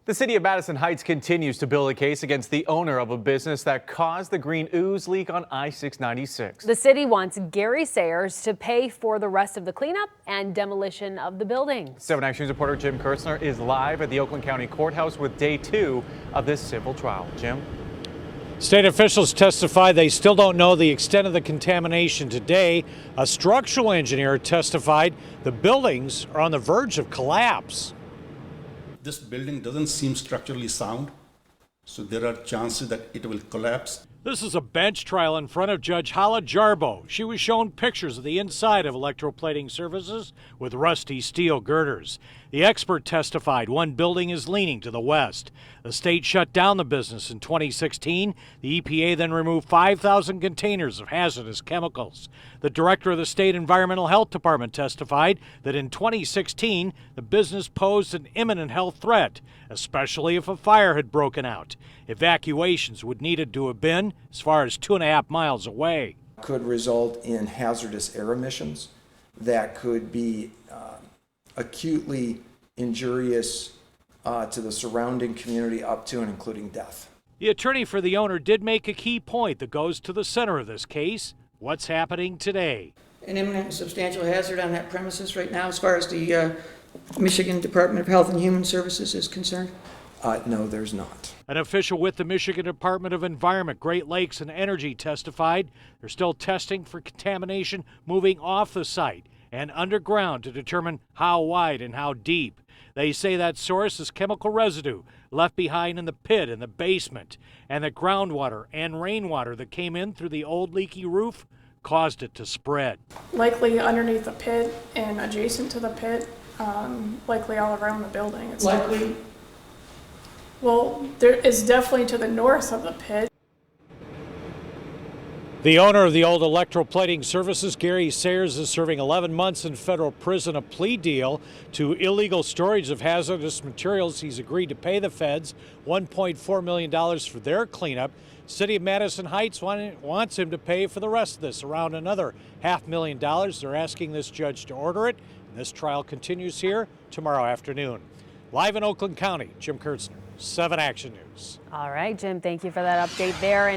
The City of Madison Heights continues to build a case against the owner of a business that caused the green ooze leak on I-696. The city wants Gary Sayers to pay for the rest of the cleanup and demolition of the buildings. 7 Action News reporter Jim Kurtzner is live at the Oakland County Courthouse with day 2 of this civil trial. Jim? State officials testify they still don't know the extent of the contamination today. A structural engineer testified the buildings are on the verge of collapse. This building doesn't seem structurally sound, so there are chances that it will collapse. This is a bench trial in front of Judge Hala Jarbo. She was shown pictures of the inside of Electro-Plating Services with rusty steel girders. The expert testified one building is leaning to the west. The state shut down the business in 2016. The EPA then removed 5,000 containers of hazardous chemicals. The director of the state environmental health department testified that in 2016, the business posed an imminent health threat, especially if a fire had broken out. Evacuations would needed to have been as far as 2.5 miles away. Could result in hazardous air emissions that could be acutely injurious to the surrounding community up to and including death. The attorney for the owner did make a key point that goes to the center of this case: what's happening today. An imminent and substantial hazard on that premises right now as far as the Michigan Department of Health and Human Services is concerned? No, there's not. An official with the Michigan Department of Environment, Great Lakes and Energy testified they're still testing for contamination moving off the site and underground to determine how wide and how deep. They say that source is chemical residue left behind in the pit in the basement, and the groundwater and rainwater that came in through the old leaky roof caused it to spread. Likely underneath the pit and adjacent to the pit, likely all around the building. It's Likely? Well, there is definitely to the north of the pit. The owner of the old Electro-Plating Services, Gary Sayers, is serving 11 months in federal prison, a plea deal to illegal storage of hazardous materials. He's agreed to pay the feds $1.4 million for their cleanup. City of Madison Heights wants him to pay for the rest of this, around another $500,000. They're asking this judge to order it. And this trial continues here tomorrow afternoon. Live in Oakland County, Jim Kurtzner, 7 Action News. All right, Jim, thank you for that update there.